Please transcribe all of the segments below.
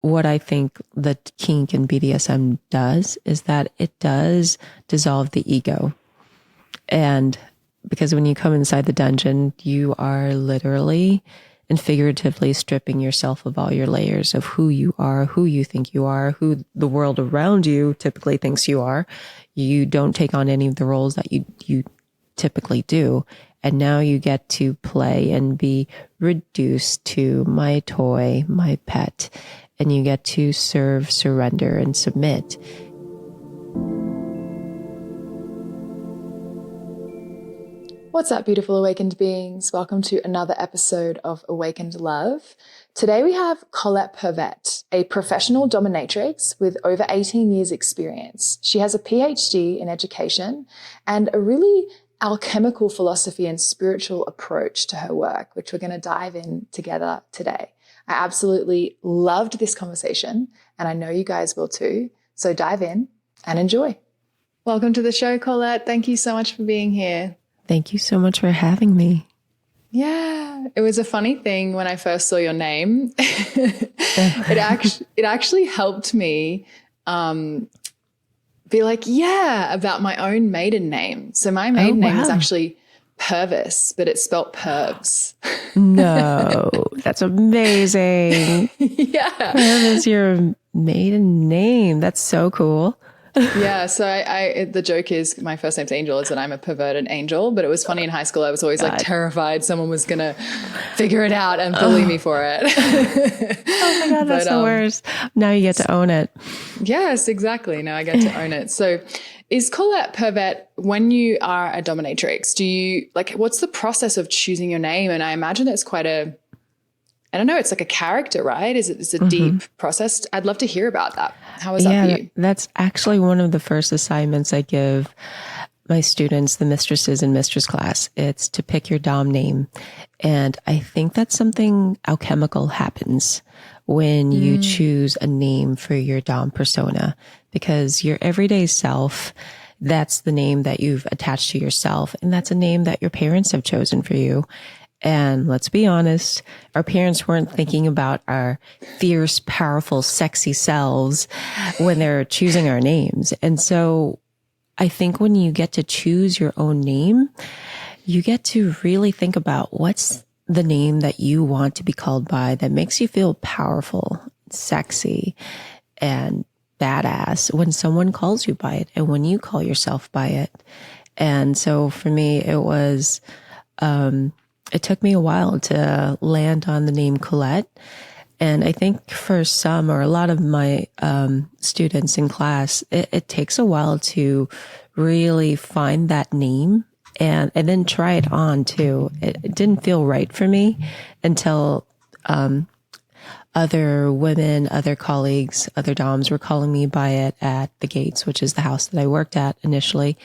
what I think that kink and BDSM does is that it does dissolve the ego. And because when you come inside the dungeon, you are literally and figuratively stripping yourself of all your layers of who you are, who you think you are, who the world around you typically thinks you are. You don't take on any of the roles that you typically do. And now you get to play and be reduced to my toy, my pet, and you get to serve, surrender, and submit. What's up, beautiful awakened beings? Welcome to another episode of Awakened Love. Today we have Colette Pervette, a professional dominatrix with over 18 years experience. She has a PhD in education and a really alchemical philosophy and spiritual approach to her work, which we're going to dive in together today. I absolutely loved this conversation, and I know you guys will too. So dive in and enjoy. Welcome to the show, Colette. Thank you so much for being here. Thank you so much for having me. Yeah, it was a funny thing when I first saw your name. It actually helped me be like, yeah, about my own maiden name. So my maiden name is actually Purvis, but it's spelt Pervs. No, that's amazing. Yeah. Purvis, your maiden name. That's so cool. Yeah, so the joke is my first name's Angel, is that I'm a perverted angel, but it was funny in high school. I was always like terrified someone was going to figure it out and bully me for it. Oh my God, that's the worst. Now you get to own it. Yes, exactly. Now I get to own it. So is Colette Pervette, when you are a dominatrix, do you, like, what's the process of choosing your name? And I imagine it's quite I don't know, it's like a character, right? It's a deep process. I'd love to hear about that. How was that for you? That's actually one of the first assignments I give my students, the mistresses in Mistress Class. It's to pick your dom name. And I think that something alchemical happens when you choose a name for your dom persona, because your everyday self, that's the name that you've attached to yourself. And that's a name that your parents have chosen for you. And let's be honest, our parents weren't thinking about our fierce, powerful, sexy selves when they're choosing our names. And so I think when you get to choose your own name, you get to really think about what's the name that you want to be called by that makes you feel powerful, sexy, and badass when someone calls you by it and when you call yourself by it. And so for me, it was, it took me a while to land on the name Colette. And I think for some or a lot of my students in class, it takes a while to really find that name and then try it on too. It didn't feel right for me until other women, other colleagues, other doms were calling me by it at the Gates, which is the house that I worked at initially.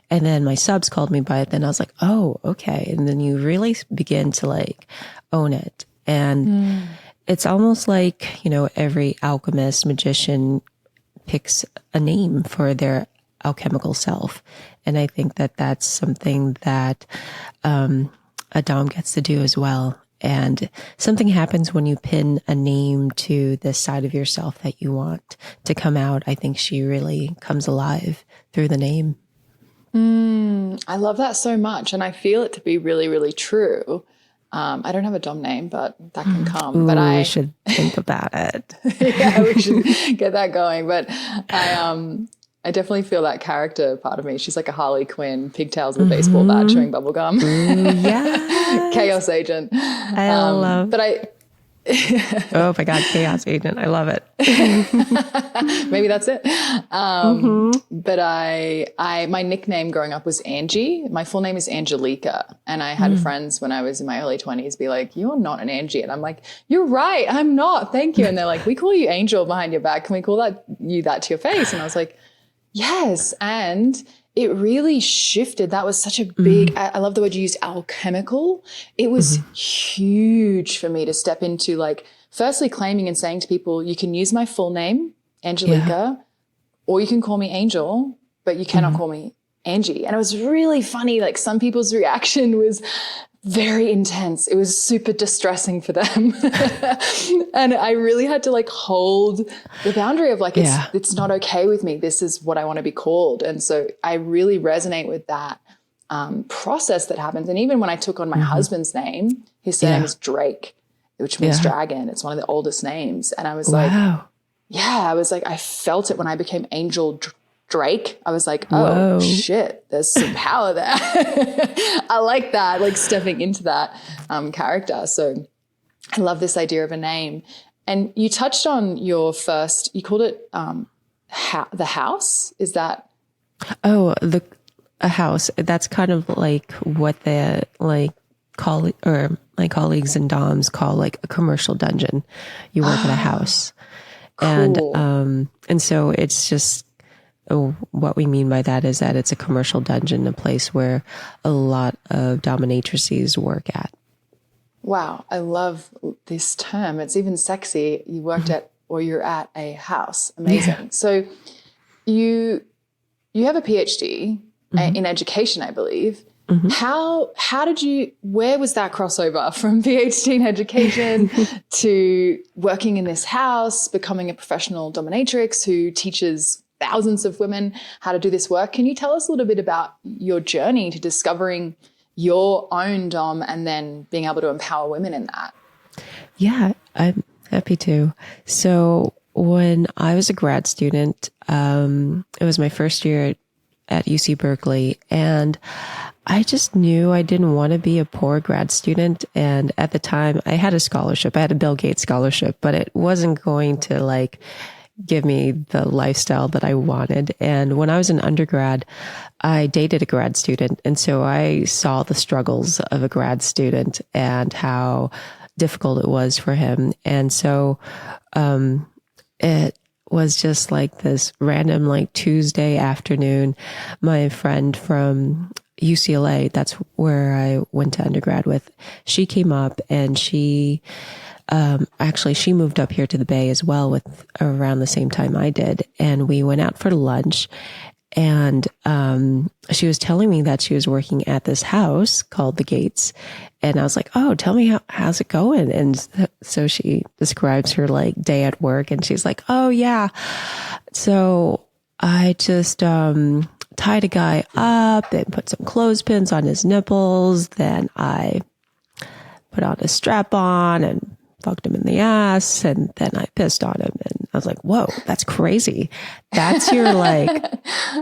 And then my subs called me by it. Then I was like, oh, okay. And then you really begin to like own it. And it's almost like, you know, every alchemist, magician picks a name for their alchemical self. And I think that that's something that a dom gets to do as well. And something happens when you pin a name to the side of yourself that you want to come out. I think she really comes alive through the name. I love that so much. And I feel it to be really, really true. I don't have a dom name, but that can come. Ooh, but we should think about it. Yeah, we should get that going. But I definitely feel that character part of me. She's like a Harley Quinn, pigtails with a baseball bat, chewing bubble gum. Yeah. Chaos agent. I love. But I. Oh my God, chaos agent! I love it. Maybe that's it. But my nickname growing up was Angie. My full name is Angelika, and I had friends when I was in my early 20s be like, "You're not an Angie," and I'm like, "You're right, I'm not. Thank you." And they're like, "We call you Angel behind your back. Can we call you that to your face?" And I was like, yes. And it really shifted. That was such a big, I love the word you used, alchemical. It was huge for me to step into, like, firstly claiming and saying to people, you can use my full name, Angelika, or you can call me Angel, but you cannot call me Angie. And it was really funny. Like, some people's reaction was very intense. It was super distressing for them. And I really had to like hold the boundary of like, it's not okay with me. This is what I want to be called. And so I really resonate with that process that happens. And even when I took on my husband's name, his surname is Drake, which means dragon. It's one of the oldest names. And I was like, I felt it when I became Angel Drake. I was like, oh shit, there's some power there. I like that, like stepping into that character. So I love this idea of a name. And you touched on your first, you called it the house. Is that? Oh, a house. That's kind of like what the like or my colleagues and DOMs call like a commercial dungeon. You work at a house. Cool. And so it's just, what we mean by that is that it's a commercial dungeon, a place where a lot of dominatrices work at. Wow. I love this term. It's even sexy. You worked at, or you're at a house. Amazing. Yeah. So you have a PhD in education, I believe. How did you, where was that crossover from PhD in education to working in this house, becoming a professional dominatrix who teaches thousands of women how to do this work? Can you tell us a little bit about your journey to discovering your own dom and then being able to empower women in that? Yeah, I'm happy to. So when I was a grad student, it was my first year at UC Berkeley, and I just knew I didn't want to be a poor grad student. And at the time I had a scholarship, I had a Bill Gates scholarship, but it wasn't going to like give me the lifestyle that I wanted. And when I was an undergrad, I dated a grad student. And so I saw the struggles of a grad student and how difficult it was for him. And so, it was just like this random, like Tuesday afternoon, my friend from UCLA, that's where I went to undergrad with, she came up and she moved up here to the Bay as well with around the same time I did. And we went out for lunch, and she was telling me that she was working at this house called The Gates. And I was like, oh, tell me how's it going? And so she describes her like day at work, and she's like, oh yeah. So I just tied a guy up and put some clothespins on his nipples. Then I put on a strap on and fucked him in the ass, and then I pissed on him. And I was like, whoa, that's crazy. That's your like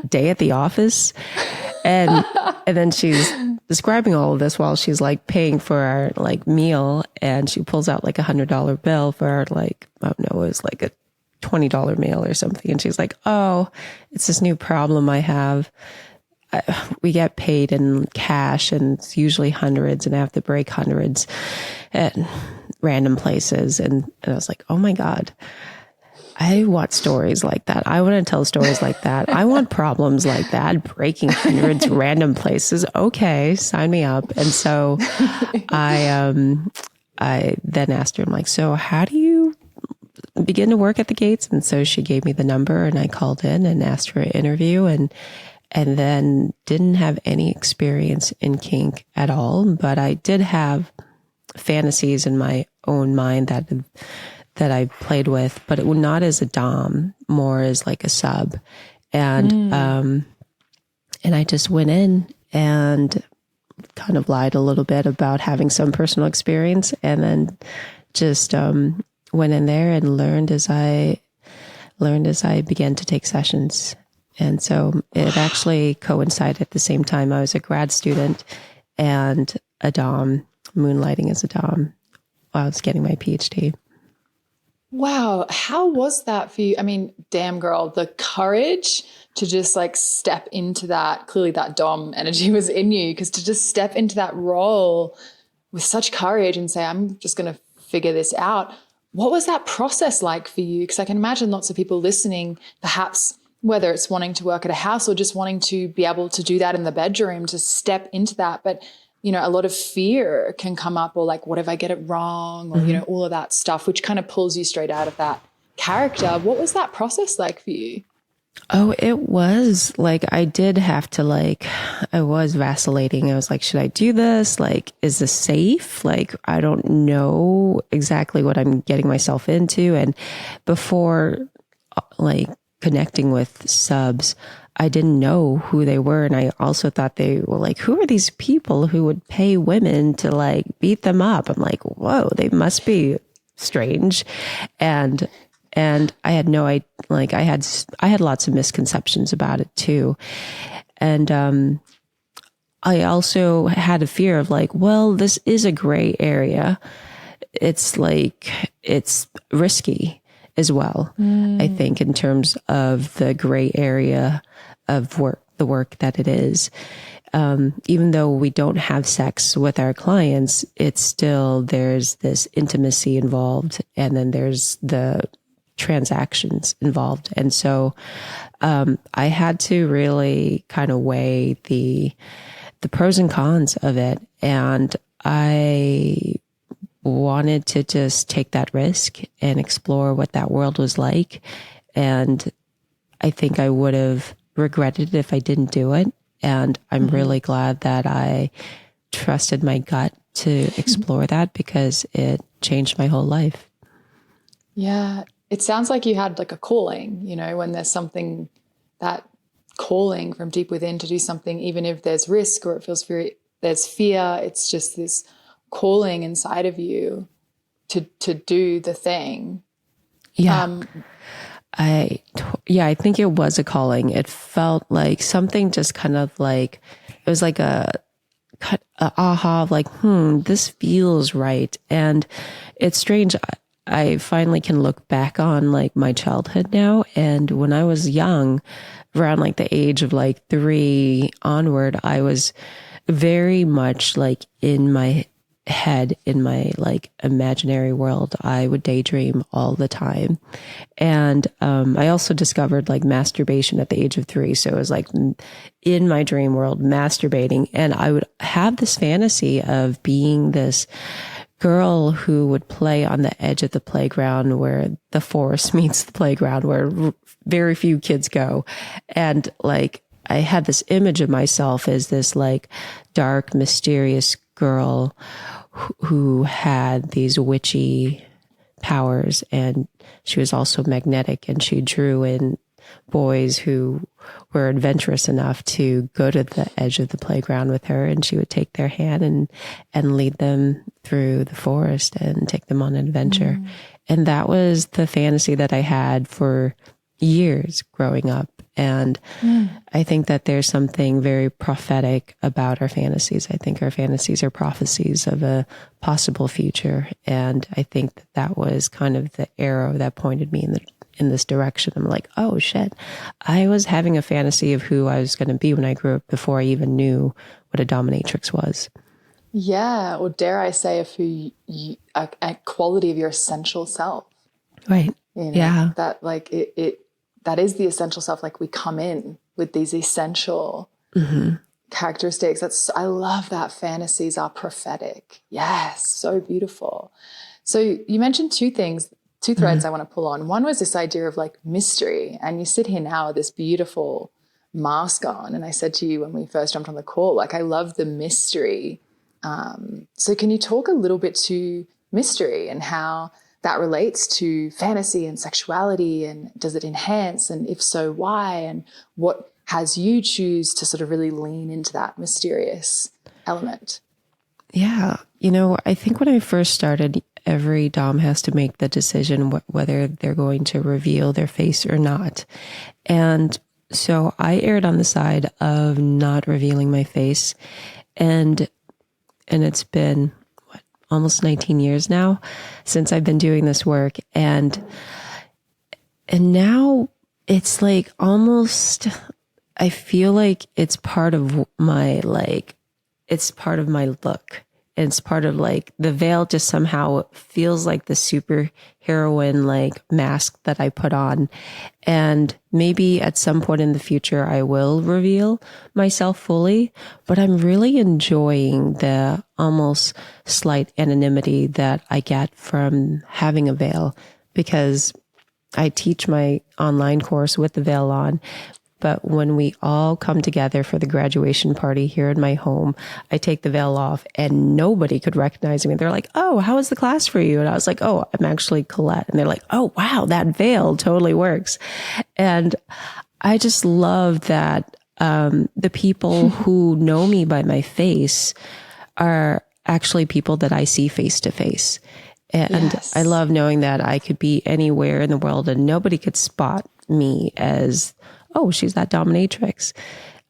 day at the office. And then she's describing all of this while she's like paying for our like meal, and she pulls out like $100 bill for our like, I don't know, it was like a $20 meal or something. And she's like, oh, it's this new problem I have. We get paid in cash, and it's usually hundreds, and I have to break hundreds at random places. And I was like, oh my God, I want stories like that. I want to tell stories like that. I want problems like that, breaking hundreds random places. Okay, sign me up. And so I then asked her, I'm like, so how do you begin to work at the Gates? And so she gave me the number, and I called in and asked for an interview, and then didn't have any experience in kink at all, but I did have fantasies in my own mind that I played with, but it was not as a dom, more as like a sub. And I just went in and kind of lied a little bit about having some personal experience, and then just went in there and learned as I began to take sessions. And so it actually coincided at the same time. I was a grad student and a dom, moonlighting as a dom while I was getting my PhD. Wow. How was that for you? I mean, damn girl, the courage to just like step into that, clearly that dom energy was in you, because to just step into that role with such courage and say, I'm just going to figure this out. What was that process like for you? Because I can imagine lots of people listening, perhaps whether it's wanting to work at a house or just wanting to be able to do that in the bedroom, to step into that. But, you know, a lot of fear can come up, or like, what if I get it wrong? Or, you know, all of that stuff, which kind of pulls you straight out of that character. What was that process like for you? Oh, it was like, I did have to like, I was vacillating. I was like, should I do this? Like, is this safe? Like, I don't know exactly what I'm getting myself into. And before like connecting with subs, I didn't know who they were. And I also thought they were like, who are these people who would pay women to like beat them up? I'm like, whoa, they must be strange. And I had no idea, like I had lots of misconceptions about it too. And I also had a fear of like, well, this is a gray area. It's like, it's risky as well. I think in terms of the gray area of work, the work that it is. Even though we don't have sex with our clients, it's still, there's this intimacy involved, and then there's the transactions involved. And so I had to really kind of weigh the pros and cons of it. And I wanted to just take that risk and explore what that world was like. And I think I would have regretted it if I didn't do it. And I'm really glad that I trusted my gut to explore that, because it changed my whole life. Yeah. It sounds like you had like a calling, you know, when there's something, that calling from deep within to do something, even if there's risk or it feels there's fear, it's just this calling inside of you to do the thing. Yeah. I think it was a calling. It felt like something just kind of like, it was like a aha of like, this feels right. And it's strange. I finally can look back on like my childhood now. And when I was young, around like the age of like 3 onward, I was very much like in my head, in my like imaginary world. I would daydream all the time. And I also discovered like masturbation at the age of 3. So it was like in my dream world, masturbating. And I would have this fantasy of being this girl who would play on the edge of the playground, where the forest meets the playground, where very few kids go. And like, I had this image of myself as this like dark, mysterious girl who had these witchy powers, and she was also magnetic, and she drew in boys who were adventurous enough to go to the edge of the playground with her, and she would take their hand and lead them through the forest and take them on an adventure. And that was the fantasy that I had for years growing up. And I think that there's something very prophetic about our fantasies. I think our fantasies are prophecies of a possible future. And I think that that was kind of the arrow that pointed me in this direction. I'm like, oh shit, I was having a fantasy of who I was going to be when I grew up before I even knew what a dominatrix was. Yeah. Or dare I say, of who a quality of your essential self. Right. You know, Yeah. that like that is the essential self. Like we come in with these essential characteristics. I love that fantasies are prophetic. Yes. So beautiful. So you mentioned 2 things, 2 threads I want to pull on. One was this idea of like mystery. And you sit here now with this beautiful mask on. And I said to you when we first jumped on the call, like, I love the mystery. So can you talk a little bit to mystery and how that relates to fantasy and sexuality, and does it enhance, and if so, why, and what has you choose to sort of really lean into that mysterious element? Yeah. You know, I think when I first started, every dom has to make the decision whether they're going to reveal their face or not. And so I erred on the side of not revealing my face. And it's been almost 19 years now since I've been doing this work. And now it's like almost, I feel like it's part of my, like, it's part of my look. It's part of like the veil just somehow feels like the superheroine like mask that I put on. And maybe at some point in the future, I will reveal myself fully, but I'm really enjoying the almost slight anonymity that I get from having a veil, because I teach my online course with the veil on. But when we all come together for the graduation party here in my home, I take the veil off and nobody could recognize me. They're like, oh, how was the class for you? And I was like, oh, I'm actually Colette. And they're like, oh, wow, that veil totally works. And I just love that the people who know me by my face are actually people that I see face to face. And I love knowing that I could be anywhere in the world and nobody could spot me as, oh, she's that dominatrix.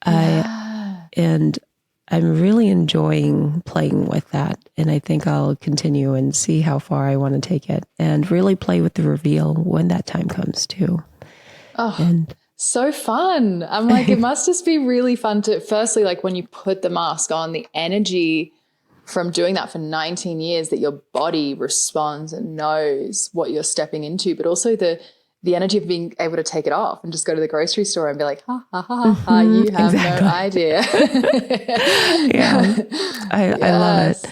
And I'm really enjoying playing with that. And I think I'll continue and see how far I want to take it and really play with the reveal when that time comes too. Oh, and so fun. I'm like, it must just be really fun to, firstly, like when you put the mask on, the energy from doing that for 19 years, that your body responds and knows what you're stepping into, but also the energy of being able to take it off and just go to the grocery store and be like, ha, ha, ha, ha, ha, you have no idea. I love it.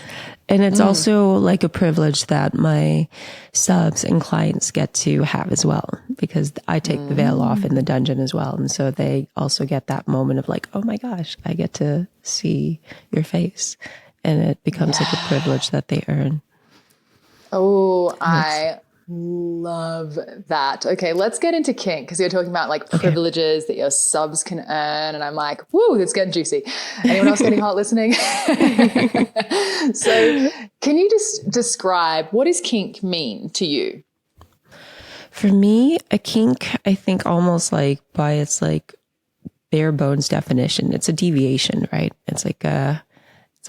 And it's also like a privilege that my subs and clients get to have as well, because I take the veil off in the dungeon as well. And so they also get that moment of like, oh my gosh, I get to see your face. And it becomes like a privilege that they earn. Oh, I love that. Okay, let's get into kink, because you're talking about like privileges that your subs can earn. And I'm like, woo, it's getting juicy. Anyone else getting hot listening? So can you just describe, what does kink mean to you? For me, a kink, I think almost like by its like bare bones definition, it's a deviation, right? It's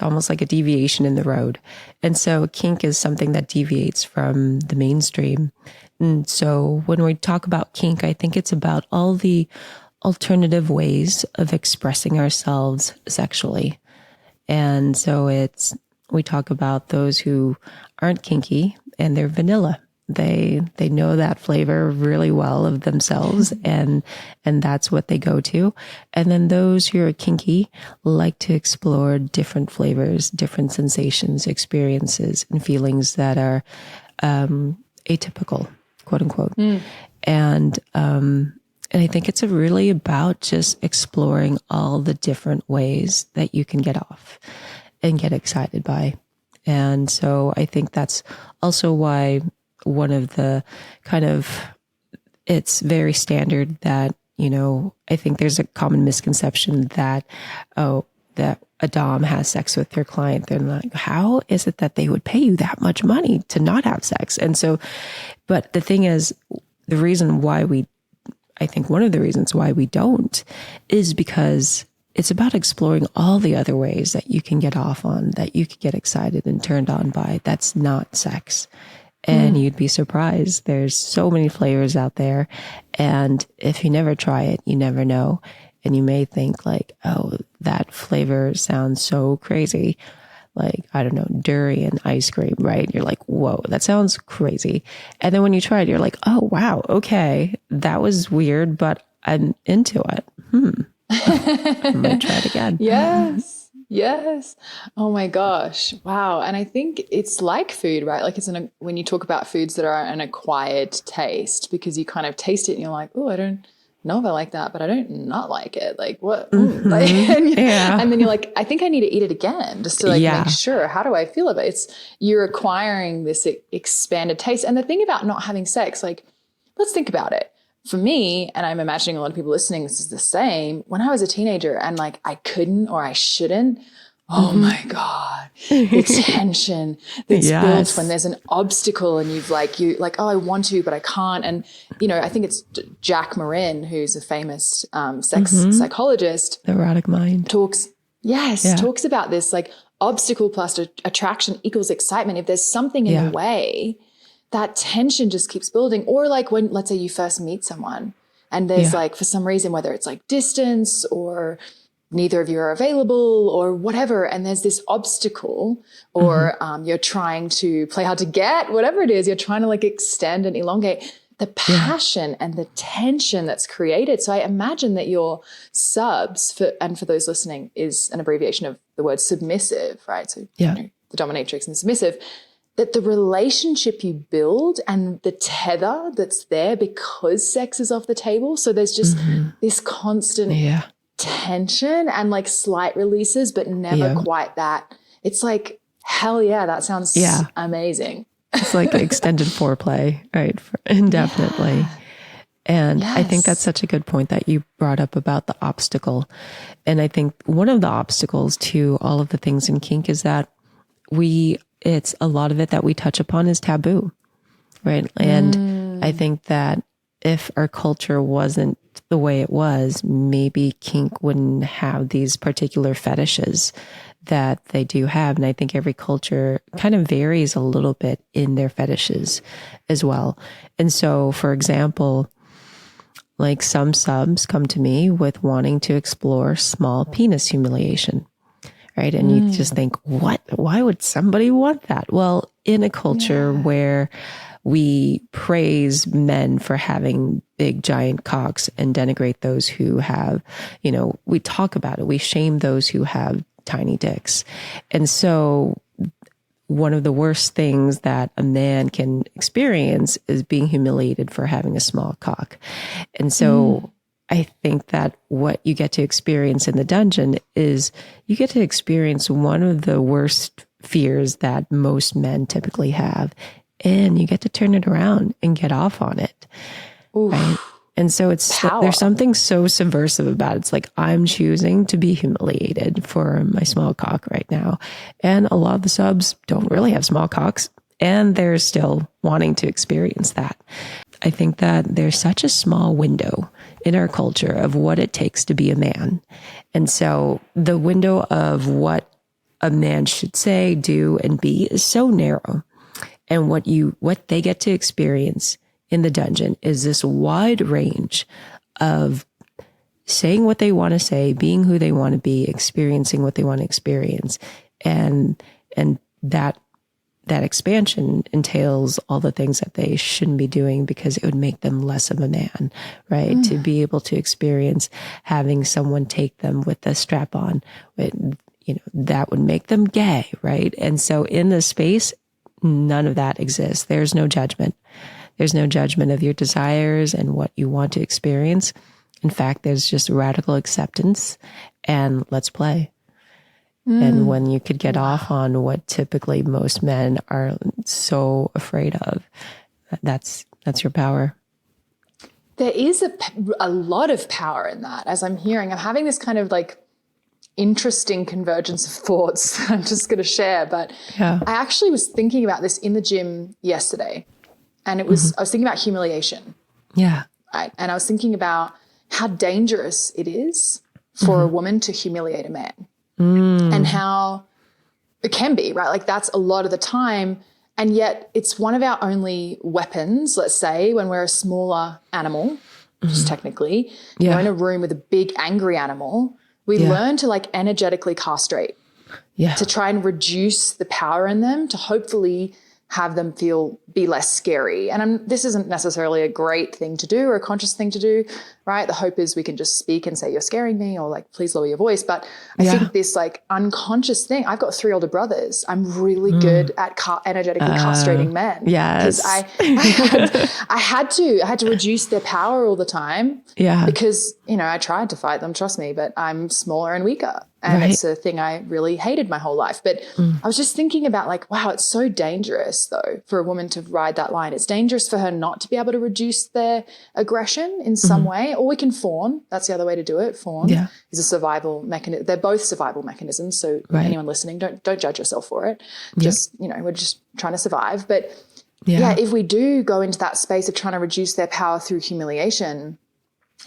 almost like a deviation in the road. And so kink is something that deviates from the mainstream. And so when we talk about kink, I think it's about all the alternative ways of expressing ourselves sexually. And so we talk about those who aren't kinky and they're vanilla. They know that flavor really well of themselves, and that's what they go to. And then those who are kinky like to explore different flavors, different sensations, experiences, and feelings that are atypical, quote unquote. And I think it's really about just exploring all the different ways that you can get off and get excited by. And so I think that's also why one of the it's very standard that, I think there's a common misconception that, that a dom has sex with their client. They're like, how is it that they would pay you that much money to not have sex? And so, but the thing is, I think one of the reasons why we don't is because it's about exploring all the other ways that you can get off on, that you could get excited and turned on by. That's not sex. And you'd be surprised. There's so many flavors out there. And if you never try it, you never know. And you may think like, oh, that flavor sounds so crazy. Like, I don't know, durian ice cream, right? You're like, whoa, that sounds crazy. And then when you try it, you're like, oh, wow, okay, that was weird, but I'm into it. I might try it again. Yes. Oh my gosh. Wow. And I think it's like food, right? Like when you talk about foods that are an acquired taste, because you kind of taste it and you're like, oh, I don't know if I like that, but I don't not like it. Like what? Like, and then you're like, I think I need to eat it again just to make sure. How do I feel about it? You're acquiring this expanded taste. And the thing about not having sex, like, let's think about it. For me, and I'm imagining a lot of people listening, this is the same. When I was a teenager and like I couldn't or I shouldn't, oh my God, the tension that's built when there's an obstacle and you're like, oh, I want to, but I can't. And, I think it's Jack Morin, who's a famous sex psychologist. The erotic mind. Talks about this, like obstacle plus attraction equals excitement. If there's something in the way, that tension just keeps building. Or like when, let's say you first meet someone and there's like, for some reason, whether it's like distance or neither of you are available or whatever, and there's this obstacle or you're trying to play hard to get, whatever it is, you're trying to like extend and elongate the passion and the tension that's created. So I imagine that your subs, for those listening, is an abbreviation of the word submissive, right? So the dominatrix and the submissive. that the relationship you build and the tether that's there because sex is off the table. So there's just this constant tension and like slight releases, but never quite that. It's like, hell yeah, that sounds amazing. It's like extended foreplay, right? Indefinitely. Yeah. And I think that's such a good point that you brought up about the obstacle. And I think one of the obstacles to all of the things in kink is that it's a lot of it that we touch upon is taboo, right? And I think that if our culture wasn't the way it was, maybe kink wouldn't have these particular fetishes that they do have. And I think every culture kind of varies a little bit in their fetishes as well. And so, for example, like some subs come to me with wanting to explore small penis humiliation, right? And you just think, what? Why would somebody want that? Well, in a culture where we praise men for having big, giant cocks and denigrate those who have, we talk about it. We shame those who have tiny dicks. And so one of the worst things that a man can experience is being humiliated for having a small cock. And so I think that what you get to experience in the dungeon is you get to experience one of the worst fears that most men typically have. And you get to turn it around and get off on it. Right? And so there's something so subversive about it. It's like, I'm choosing to be humiliated for my small cock right now. And a lot of the subs don't really have small cocks, and they're still wanting to experience that. I think that there's such a small window in our culture of what it takes to be a man. And so the window of what a man should say, do, and be is so narrow. And what they get to experience in the dungeon is this wide range of saying what they want to say, being who they want to be, experiencing what they want to experience. And that expansion entails all the things that they shouldn't be doing because it would make them less of a man, right? To be able to experience having someone take them with a strap on, that would make them gay, right? And so in this space, none of that exists. There's no judgment. There's no judgment of your desires and what you want to experience. In fact, there's just radical acceptance and let's play. And when you could get off on what typically most men are so afraid of, that's your power. There is a lot of power in that. As I'm having this kind of like interesting convergence of thoughts I'm just going to share. But I actually was thinking about this in the gym yesterday, and I was thinking about humiliation. Yeah. Right. And I was thinking about how dangerous it is for a woman to humiliate a man and how it can be, right? Like that's a lot of the time. And yet it's one of our only weapons, let's say, when we're a smaller animal, just technically, in a room with a big angry animal, we learn to like energetically castrate to try and reduce the power in them to hopefully have them be less scary. And this isn't necessarily a great thing to do or a conscious thing to do, right? The hope is we can just speak and say, you're scaring me, or like, please lower your voice. But I think this like unconscious thing, I've got 3 older brothers. I'm really good at energetically castrating men. Yes. Because I had to reduce their power all the time. Yeah. Because, I tried to fight them, trust me, but I'm smaller and weaker. And it's a thing I really hated my whole life. But I was just thinking about like, wow, it's so dangerous though for a woman to ride that line. It's dangerous for her not to be able to reduce their aggression in some way. Or we can fawn. That's the other way to do it. Fawn is a survival mechanism. They're both survival mechanisms. So anyone listening, don't judge yourself for it. Just, we're just trying to survive. But if we do go into that space of trying to reduce their power through humiliation,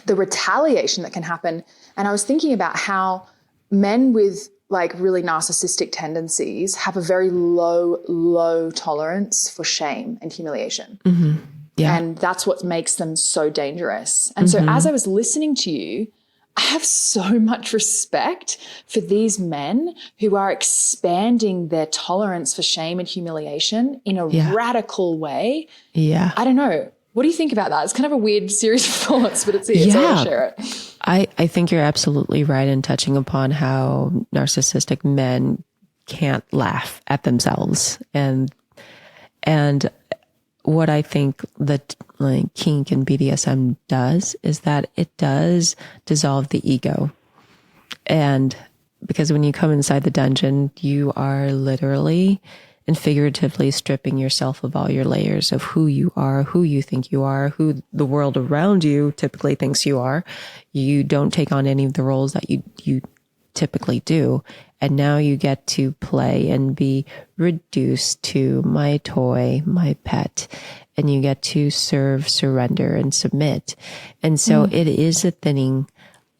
the retaliation that can happen. And I was thinking about how men with like really narcissistic tendencies have a very low tolerance for shame and humiliation. Yeah. And that's what makes them so dangerous. And so as I was listening to you, I have so much respect for these men who are expanding their tolerance for shame and humiliation in a radical way. Yeah. I don't know. What do you think about that? It's kind of a weird series of thoughts, but it's so I'll share it. I think you're absolutely right in touching upon how narcissistic men can't laugh at themselves. And And what I think that like kink and BDSM does is that it does dissolve the ego. And because when you come inside the dungeon, you are literally and figuratively stripping yourself of all your layers of who you are, who you think you are, who the world around you typically thinks you are. You don't take on any of the roles that you typically do. And now you get to play and be reduced to my toy, my pet, and you get to serve, surrender, and submit. And so it is a thinning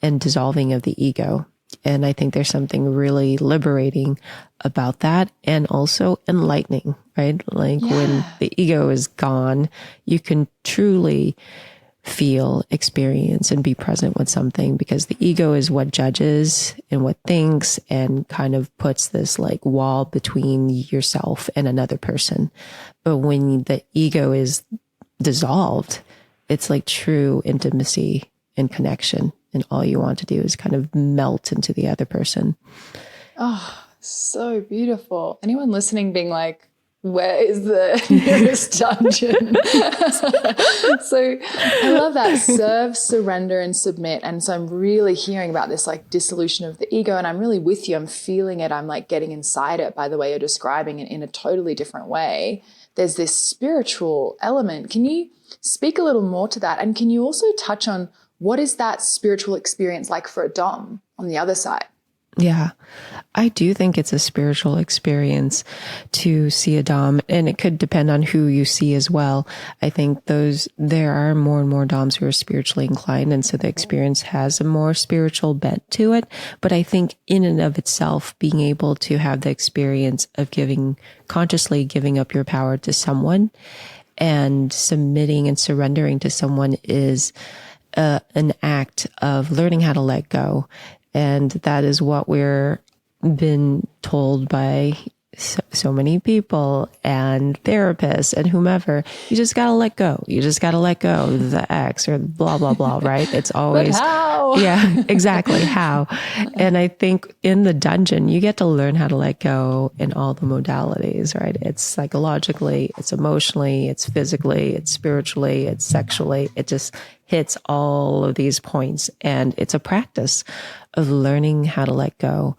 and dissolving of the ego. And I think there's something really liberating about that and also enlightening, right? Like when the ego is gone, you can truly feel, experience, and be present with something, because the ego is what judges and what thinks and kind of puts this like wall between yourself and another person. But when the ego is dissolved, it's like true intimacy and connection. And all you want to do is kind of melt into the other person. Oh, so beautiful. Anyone listening being like, where is the nearest dungeon? So I love that. Serve, surrender, and submit. And so I'm really hearing about this like dissolution of the ego, and I'm really with you. I'm feeling it. I'm like getting inside it by the way you're describing it in a totally different way. There's this spiritual element. Can you speak a little more to that? And can you also touch on what is that spiritual experience like for a dom on the other side? Yeah, I do think it's a spiritual experience to see a dom, and it could depend on who you see as well. I think there are more and more doms who are spiritually inclined, and so the experience has a more spiritual bent to it. But I think in and of itself, being able to have the experience of consciously giving up your power to someone and submitting and surrendering to someone is an act of learning how to let go. And that is what we're been told by so many people and therapists and whomever. You just got to let go. You just got to let go of the ex or blah, blah, blah, right? It's always, but how? Yeah, exactly. How? And I think in the dungeon, you get to learn how to let go in all the modalities, right? It's psychologically, it's emotionally, it's physically, it's spiritually, it's sexually. It just hits all of these points. And it's a practice of learning how to let go.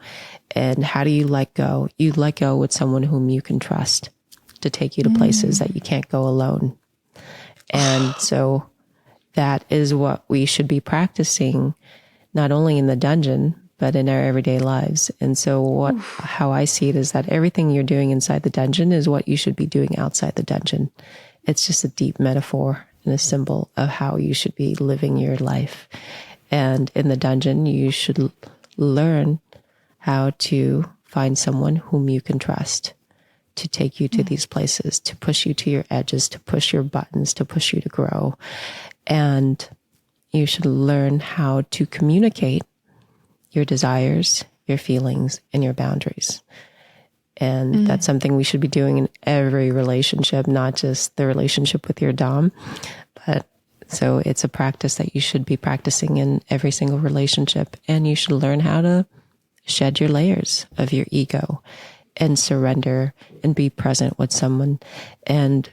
And how do you let go? You let go with someone whom you can trust to take you to places that you can't go alone. And so that is what we should be practicing, not only in the dungeon, but in our everyday lives. And so how I see it is that everything you're doing inside the dungeon is what you should be doing outside the dungeon. It's just a deep metaphor and a symbol of how you should be living your life. And in the dungeon, you should learn how to find someone whom you can trust to take you to these places, to push you to your edges, to push your buttons, to push you to grow. And you should learn how to communicate your desires, your feelings, and your boundaries. And that's something we should be doing in every relationship, not just the relationship with your dom, but so it's a practice that you should be practicing in every single relationship. And you should learn how to shed your layers of your ego and surrender and be present with someone. And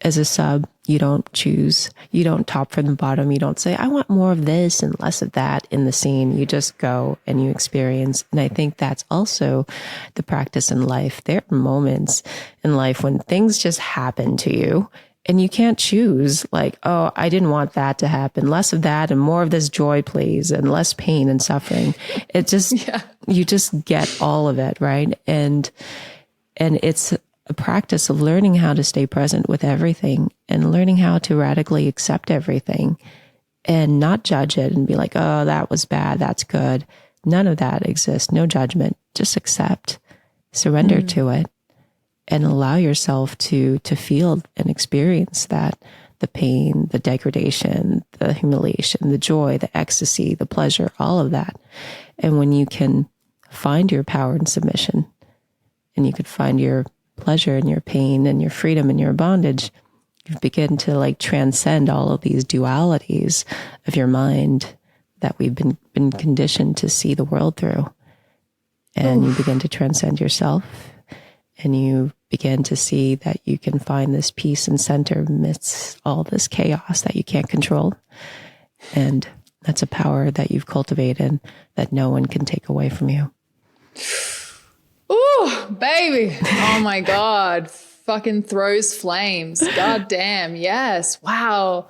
as a sub, you don't choose, you don't top from the bottom. You don't say, I want more of this and less of that in the scene. You just go and you experience. And I think that's also the practice in life. There are moments in life when things just happen to you and you can't choose like, oh, I didn't want that to happen. Less of that and more of this joy, please, and less pain and suffering. It just, you just get all of it, right? And it's a practice of learning how to stay present with everything and learning how to radically accept everything and not judge it and be like, oh, that was bad, that's good. None of that exists. No judgment. Just accept, surrender to it, and allow yourself to feel and experience that, the pain, the degradation, the humiliation, the joy, the ecstasy, the pleasure, all of that. And when you can find your power and submission, and you could find your pleasure and your pain and your freedom and your bondage, you begin to like transcend all of these dualities of your mind that we've been conditioned to see the world through. And you begin to transcend yourself, and you begin to see that you can find this peace and center amidst all this chaos that you can't control. And that's a power that you've cultivated that no one can take away from you. Ooh, baby. Oh my God. Fucking throws flames. God damn. Yes. Wow.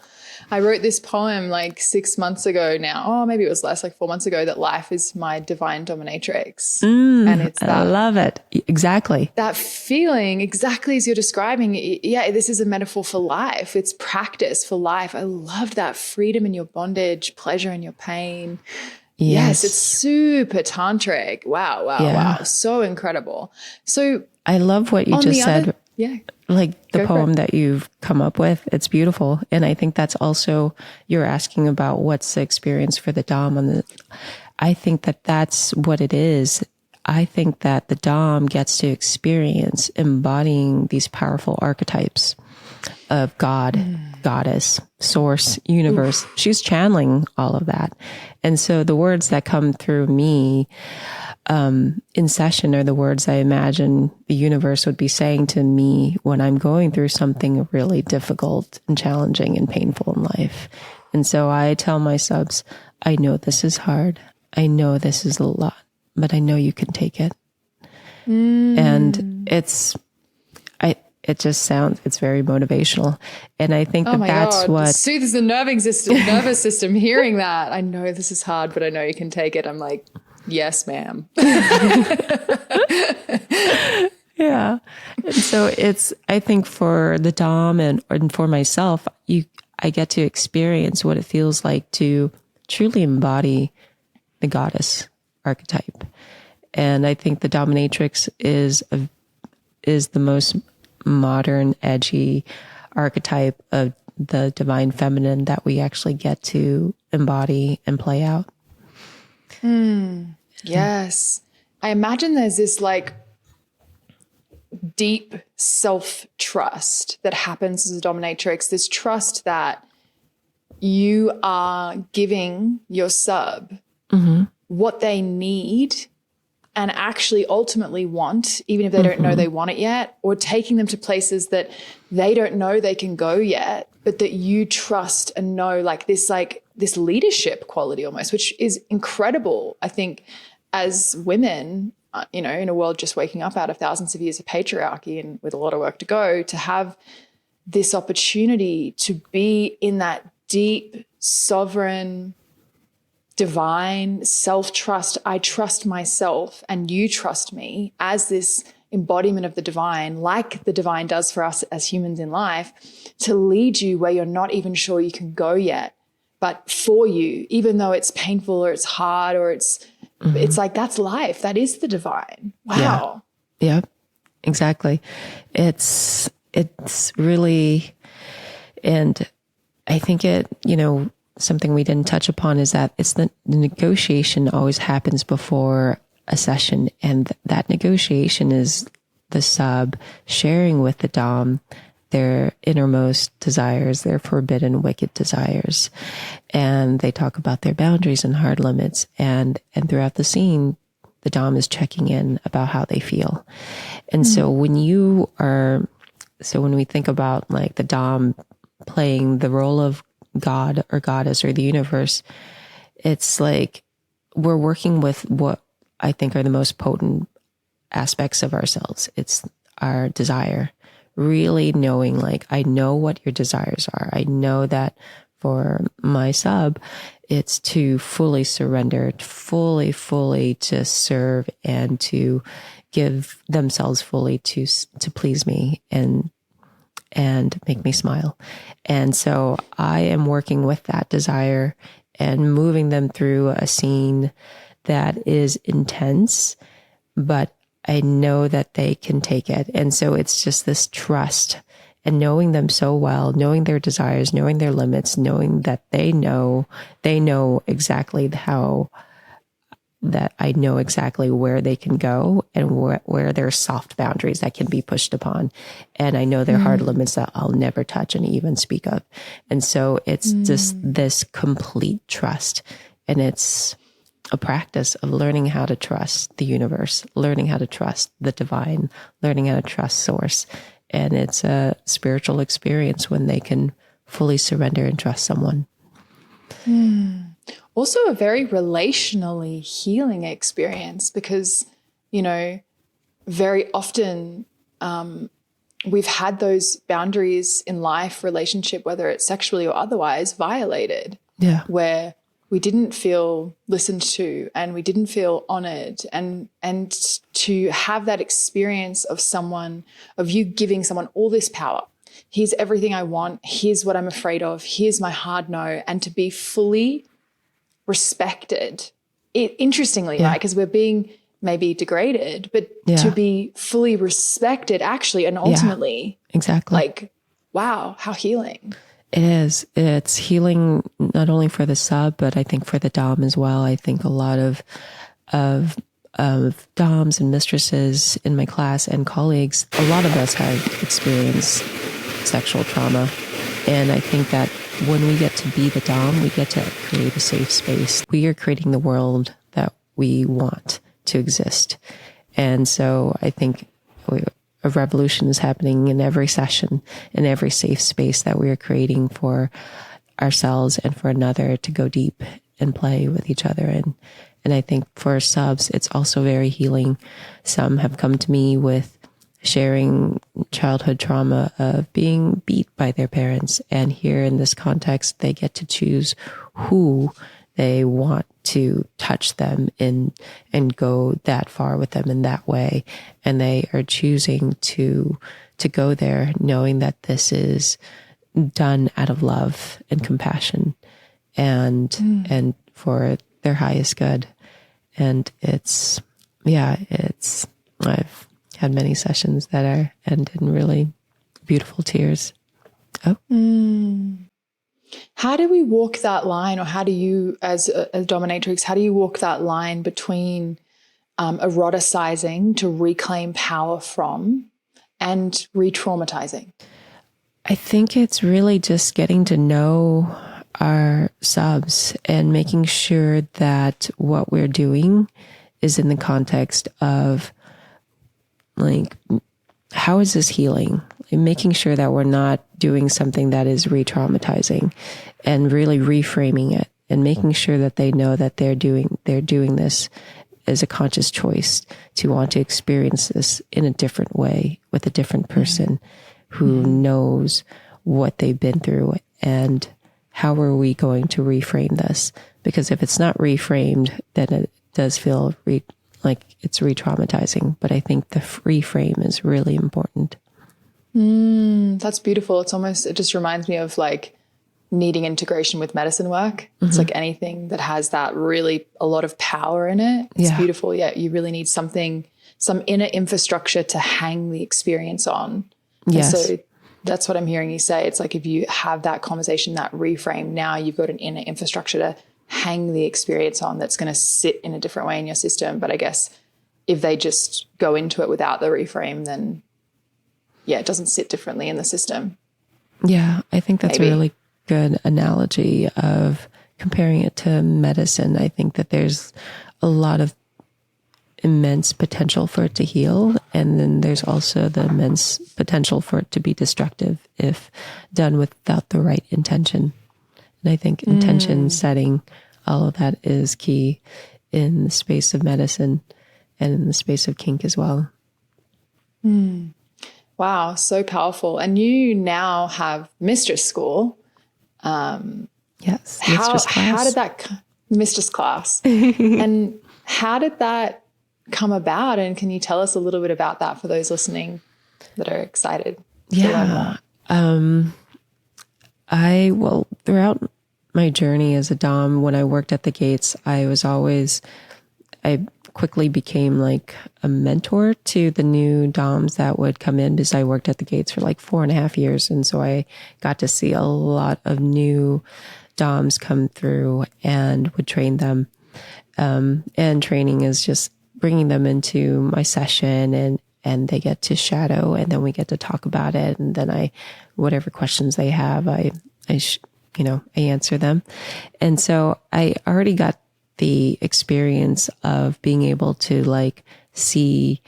I wrote this poem like 6 months ago now. Oh, maybe it was less, like 4 months ago, that life is my divine dominatrix. And it's that. I love it. Exactly. That feeling, exactly as you're describing. Yeah, this is a metaphor for life. It's practice for life. I loved that freedom in your bondage, pleasure in your pain. Yes, it's super tantric. Wow, wow, wow. So incredible. So I love what you just said. Like the poem that you've come up with, it's beautiful. And I think that's also, you're asking about what's the experience for the Dom. I think that that's what it is. I think that the Dom gets to experience embodying these powerful archetypes of God, goddess, source, universe. She's channeling all of that. And so the words that come through me in session are the words I imagine the universe would be saying to me when I'm going through something really difficult and challenging and painful in life. And so I tell my subs, I know this is hard. I know this is a lot, but I know you can take it. And it's very motivational. And I think that's what soothes the nervous system hearing that. I know this is hard, but I know you can take it. I'm like, yes, ma'am. Yeah. And so I think for the Dom and for myself, I get to experience what it feels like to truly embody the goddess archetype. And I think the dominatrix is the most modern, edgy archetype of the divine feminine that we actually get to embody and play out. Yes. I imagine there's this like deep self-trust that happens as a dominatrix, this trust that you are giving your sub what they need and actually ultimately want, even if they don't know they want it yet, or taking them to places that they don't know they can go yet, but that you trust and know, like this leadership quality almost, which is incredible. I think as women, in a world just waking up out of thousands of years of patriarchy and with a lot of work to go, to have this opportunity to be in that deep, sovereign, divine self-trust. I trust myself and you trust me as this embodiment of the divine, like the divine does for us as humans in life, to lead you where you're not even sure you can go yet, but for you, even though it's painful or it's hard or it's like, that's life. That is the divine. Wow. Yeah, exactly. It's really, and I think something we didn't touch upon is that it's the negotiation always happens before a session. And that negotiation is the sub sharing with the Dom their innermost desires, their forbidden, wicked desires. And they talk about their boundaries and hard limits. And throughout the scene, the Dom is checking in about how they feel. And so when we think about like the Dom playing the role of God or goddess or the universe, it's like we're working with what I think are the most potent aspects of ourselves. It's our desire, really knowing, like, I know what your desires are. I know that for my sub, it's to fully surrender, fully to serve and to give themselves fully to please me and make me smile. And so I am working with that desire and moving them through a scene that is intense, but I know that they can take it. And so it's just this trust and knowing them so well, knowing their desires, knowing their limits, knowing that they know exactly that I know exactly where they can go and where there are soft boundaries that can be pushed upon. And I know their hard limits that I'll never touch and even speak of. And so it's just this complete trust. And it's a practice of learning how to trust the universe, learning how to trust the divine, learning how to trust source. And it's a spiritual experience when they can fully surrender and trust someone. Also a very relationally healing experience because, you know, very often we've had those boundaries in life, relationship, whether it's sexually or otherwise, violated. Yeah. Where we didn't feel listened to and we didn't feel honored. And to have that experience of you giving someone all this power. Here's everything I want. Here's what I'm afraid of. Here's my hard no. And to be fully respected. Interestingly, right? Because we're being maybe degraded, but to be fully respected actually and ultimately. Exactly. Like, wow, how healing. It is. It's healing not only for the sub, but I think for the dom as well. I think a lot of doms and mistresses in my class and colleagues, a lot of us have experienced sexual trauma. And I think that when we get to be the dom, we get to create a safe space. We are creating the world that we want to exist. And so I think a revolution is happening in every session, in every safe space that we are creating for ourselves and for another to go deep and play with each other. And I think for subs, it's also very healing. Some have come to me with sharing childhood trauma of being beat by their parents. And here in this context, they get to choose who they want to touch them and go that far with them in that way. And they are choosing to go there knowing that this is done out of love and compassion and for their highest good. And I've had many sessions that are end in really beautiful tears. How do we walk that line, or how do you, as a dominatrix, how do you walk that line between eroticizing to reclaim power from and re-traumatizing? I think it's really just getting to know our subs and making sure that what we're doing is in the context of, like, how is this healing? And making sure that we're not doing something that is re-traumatizing, and really reframing it and making sure that they know that they're doing this as a conscious choice to want to experience this in a different way with a different person who knows what they've been through. And how are we going to reframe this? Because if it's not reframed, then it does feel like it's re-traumatizing. But I think the reframe is really important. That's beautiful. It just reminds me of like needing integration with medicine work. It's like anything that has that really a lot of power in it. It's beautiful. Yeah. You really need some inner infrastructure to hang the experience on. Yes. And so that's what I'm hearing you say. It's like, if you have that conversation, that reframe, now you've got an inner infrastructure to hang the experience on that's going to sit in a different way in your system. But I guess if they just go into it without the reframe, then it doesn't sit differently in the system. Yeah, I think that's a really good analogy of comparing it to medicine. I think that there's a lot of immense potential for it to heal. And then there's also the immense potential for it to be destructive if done without the right intention. And I think intention setting, all of that is key in the space of medicine and in the space of kink as well. Wow, so powerful. And you now have Mistress School. Yes, Mistress Class. How did that, Mistress Class, and how did that come about? And can you tell us a little bit about that for those listening that are excited to learn more? Throughout my journey as a dom, when I worked at the gates, I quickly became like a mentor to the new doms that would come in, because I worked at the gates for like 4.5 years. And so I got to see a lot of new doms come through and would train them. And training is just bringing them into my session, and they get to shadow, and then we get to talk about it. And then whatever questions they have, I answer them. And so I already got the experience of being able to like see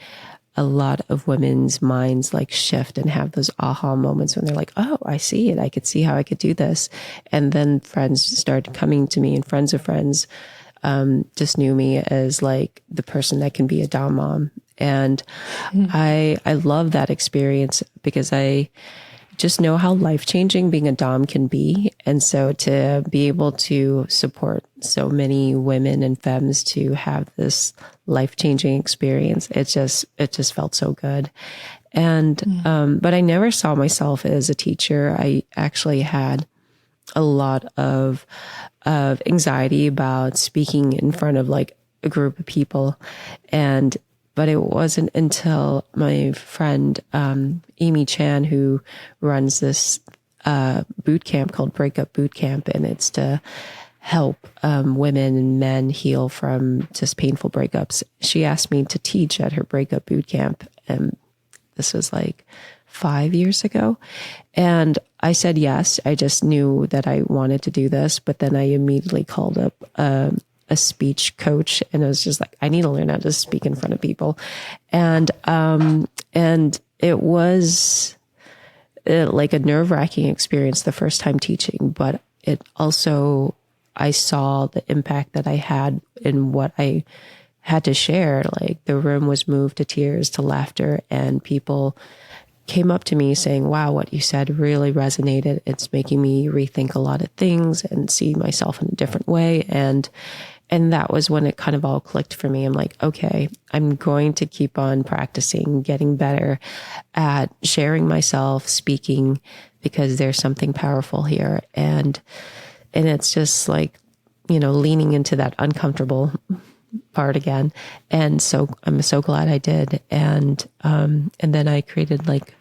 a lot of women's minds like shift and have those aha moments when they're like, oh, I see it. I could see how I could do this. And then friends started coming to me, and friends of friends just knew me as like the person that can be a dom mom. And I love that experience because I just know how life-changing being a dom can be. And so to be able to support so many women and femmes to have this life-changing experience, it just felt so good. And but I never saw myself as a teacher. I actually had a lot of anxiety about speaking in front of like a group of people. But it wasn't until my friend, Amy Chan, who runs this boot camp called Breakup Boot Camp, and it's to help women and men heal from just painful breakups. She asked me to teach at her Breakup Boot Camp, and this was like 5 years ago. And I said yes. I just knew that I wanted to do this, but then I immediately called up a speech coach, and I was just like, I need to learn how to speak in front of people. And it was like a nerve-wracking experience the first time teaching, but it also, I saw the impact that I had in what I had to share. Like the room was moved to tears, to laughter, and people came up to me saying, wow, what you said really resonated. It's making me rethink a lot of things and see myself in a different way. And that was when it kind of all clicked for me. I'm like, okay, I'm going to keep on practicing, getting better at sharing myself, speaking, because there's something powerful here. And it's just like, you know, leaning into that uncomfortable part again. And so I'm so glad I did. And then I created like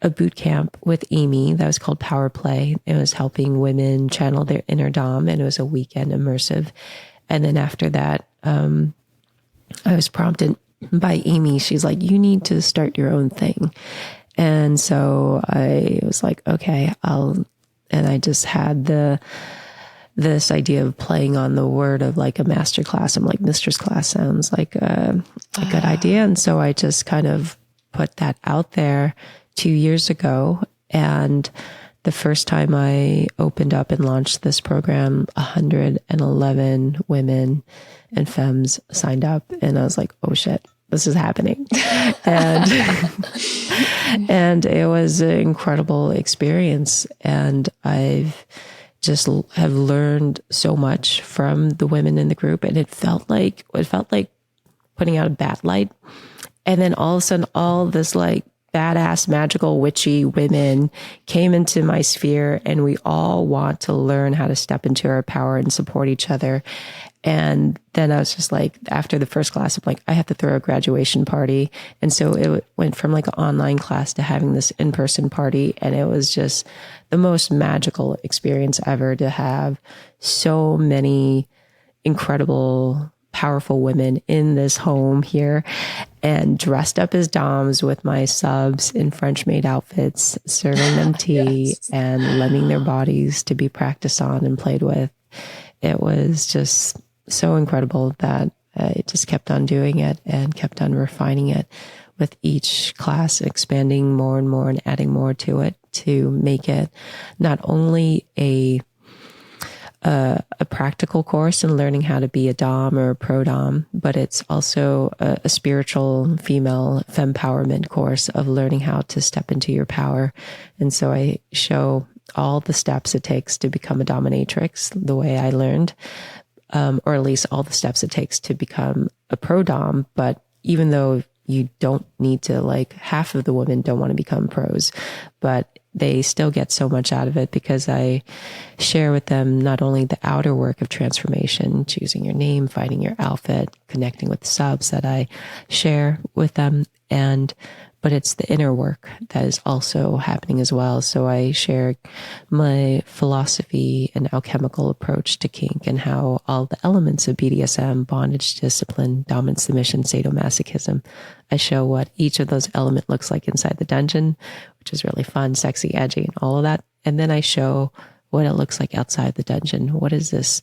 a boot camp with Amy that was called Power Play. It was helping women channel their inner dom, and it was a weekend immersive. And then after that, I was prompted by Amy. She's like, you need to start your own thing. And so I was like, okay, and I just had this idea of playing on the word of like a master class. I'm like, Mistress Class sounds like a good idea. And so I just kind of put that out there 2 years ago. And the first time I opened up and launched this program, 111 women and femmes signed up. And I was like, oh shit, this is happening. And it was an incredible experience. And I've just have learned so much from the women in the group. And it felt like putting out a bat light. And then all of a sudden, all this like badass, magical, witchy women came into my sphere, and we all want to learn how to step into our power and support each other. And then I was just like, after the first class, I'm like, I have to throw a graduation party. And so it went from like an online class to having this in-person party. And it was just the most magical experience ever to have so many incredible, powerful women in this home here and dressed up as doms with my subs in French maid outfits, serving them tea and lending their bodies to be practiced on and played with. It was just so incredible that I just kept on doing it and kept on refining it with each class, expanding more and more and adding more to it to make it not only a practical course in learning how to be a dom or a pro dom, but it's also a spiritual female fempowerment course of learning how to step into your power. And so I show all the steps it takes to become a dominatrix the way I learned, or at least all the steps it takes to become a pro dom. But even though you don't need to, like, half of the women don't want to become pros, but they still get so much out of it because I share with them not only the outer work of transformation, choosing your name, finding your outfit, connecting with subs that I share with them, but it's the inner work that is also happening as well. So I share my philosophy and alchemical approach to kink and how all the elements of BDSM, bondage, discipline, dominance, submission, sadomasochism, I show what each of those elements looks like inside the dungeon, which is really fun, sexy, edgy, and all of that. And then I show what it looks like outside the dungeon. What is this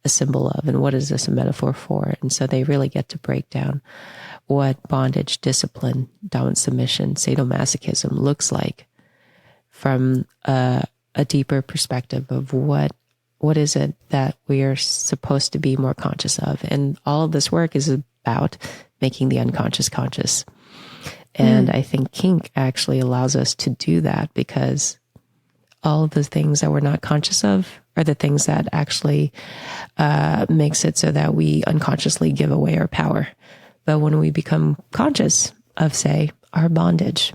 a symbol of, and what is this a metaphor for? And so they really get to break down what bondage, discipline, dominant submission, sadomasochism looks like from a deeper perspective of what is it that we are supposed to be more conscious of. And all of this work is about making the unconscious conscious. And I think kink actually allows us to do that, because all of the things that we're not conscious of are the things that actually makes it so that we unconsciously give away our power. But when we become conscious of, say, our bondage,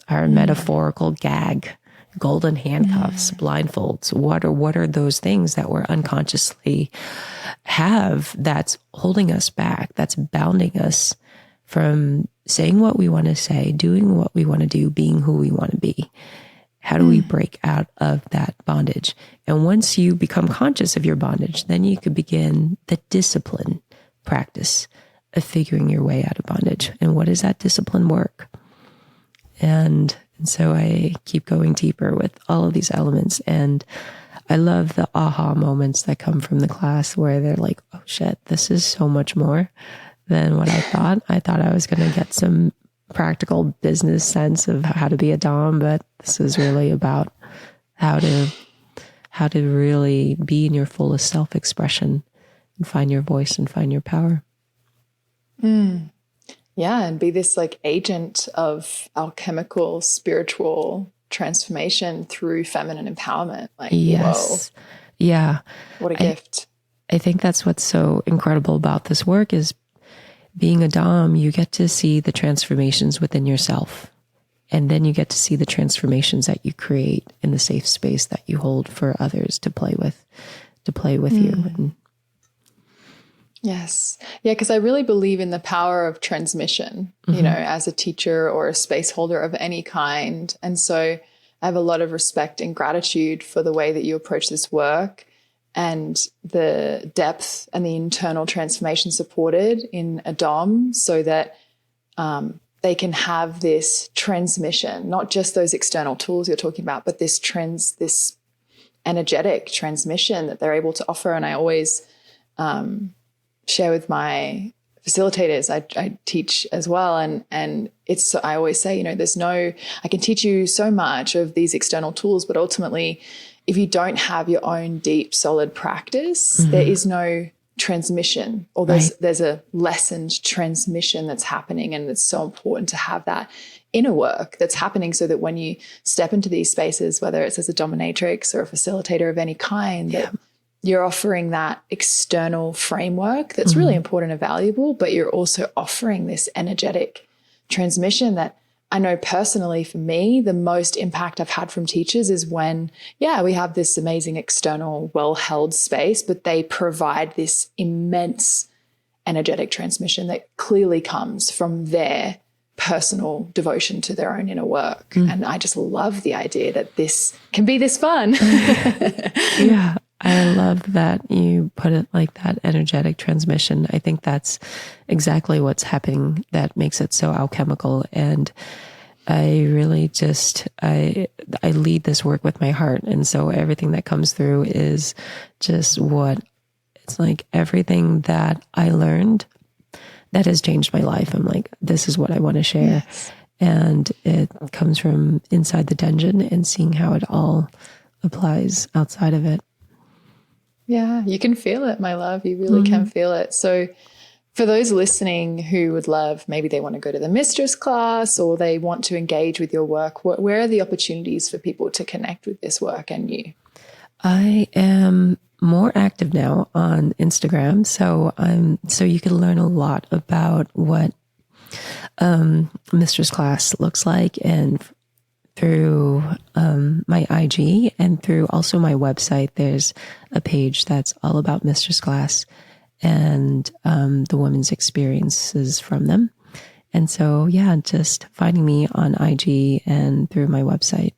our metaphorical gag, golden handcuffs, blindfolds, what are those things that we're unconsciously have that's holding us back, that's bounding us from saying what we want to say, doing what we want to do, being who we want to be? How do we break out of that bondage? And once you become conscious of your bondage, then you could begin the discipline practice of figuring your way out of bondage. And what is that discipline work? And so I keep going deeper with all of these elements. And I love the aha moments that come from the class where they're like, oh shit, this is so much more than what I thought. I thought I was going to get some practical business sense of how to be a dom, but this is really about how to really be in your fullest self-expression and find your voice and find your power. Yeah, and be this like agent of alchemical spiritual transformation through feminine empowerment. Like, yes. Whoa. Yeah. What a gift. I think that's what's so incredible about this work is being a dom, you get to see the transformations within yourself. And then you get to see the transformations that you create in the safe space that you hold for others to play with you. And yes. Yeah, because I really believe in the power of transmission, you know, as a teacher or a space holder of any kind. And so I have a lot of respect and gratitude for the way that you approach this work and the depth and the internal transformation supported in a dom, so that they can have this transmission, not just those external tools you're talking about, but this energetic transmission that they're able to offer. And I always share with my facilitators, I teach as well. And it's, I always say, you know, I can teach you so much of these external tools, but ultimately, if you don't have your own deep, solid practice, there is no transmission, or there's a lessened transmission that's happening. And it's so important to have that inner work that's happening, so that when you step into these spaces, whether it's as a dominatrix or a facilitator of any kind, that you're offering that external framework that's really important and valuable, but you're also offering this energetic transmission that I know personally for me, the most impact I've had from teachers is when, we have this amazing external, well-held space, but they provide this immense energetic transmission that clearly comes from their personal devotion to their own inner work. And I just love the idea that this can be this fun. Yeah. I love that you put it like that, energetic transmission. I think that's exactly what's happening that makes it so alchemical. And I really just, I lead this work with my heart. And so everything that comes through is just it's like everything that I learned that has changed my life. I'm like, this is what I want to share. Yes. And it comes from inside the dungeon and seeing how it all applies outside of it. Yeah, you can feel it, my love. You really can feel it. So for those listening who would love, maybe they want to go to the Mistress Class or they want to engage with your work, where are the opportunities for people to connect with this work and you? I am more active now on Instagram. So you can learn a lot about what Mistress Class looks like, and through my IG and through also my website, there's a page that's all about Mistress Class and the women's experiences from them. And so, just finding me on IG and through my website,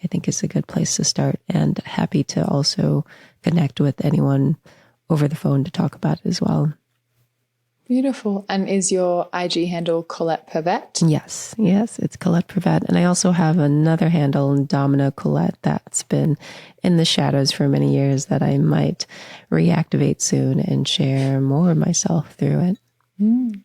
I think is a good place to start, and happy to also connect with anyone over the phone to talk about it as well. Beautiful. And is your IG handle Colette Pervette? Yes, it's Colette Pervette. And I also have another handle, Domina Colette, that's been in the shadows for many years that I might reactivate soon and share more of myself through it.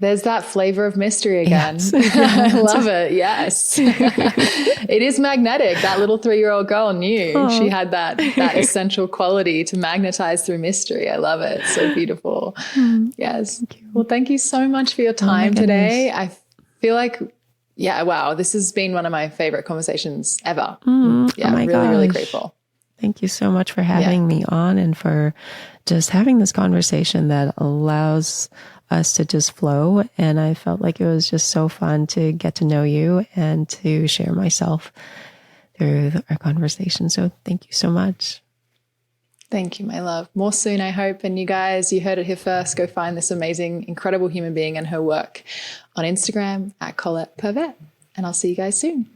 There's that flavor of mystery again. Yes. I love it. Yes. It is magnetic. That little 3-year-old girl knew she had that essential quality to magnetize through mystery. I love it. So beautiful. Yes. Well, thank you so much for your time today. I feel like, wow, this has been one of my favorite conversations ever. Really grateful. Thank you so much for having me on and for just having this conversation that allows us to just flow. And I felt like it was just so fun to get to know you and to share myself through our conversation. So thank you so much. Thank you, my love. More soon, I hope. And you guys, you heard it here first. Go find this amazing, incredible human being and her work on Instagram at Colette Pervette. And I'll see you guys soon.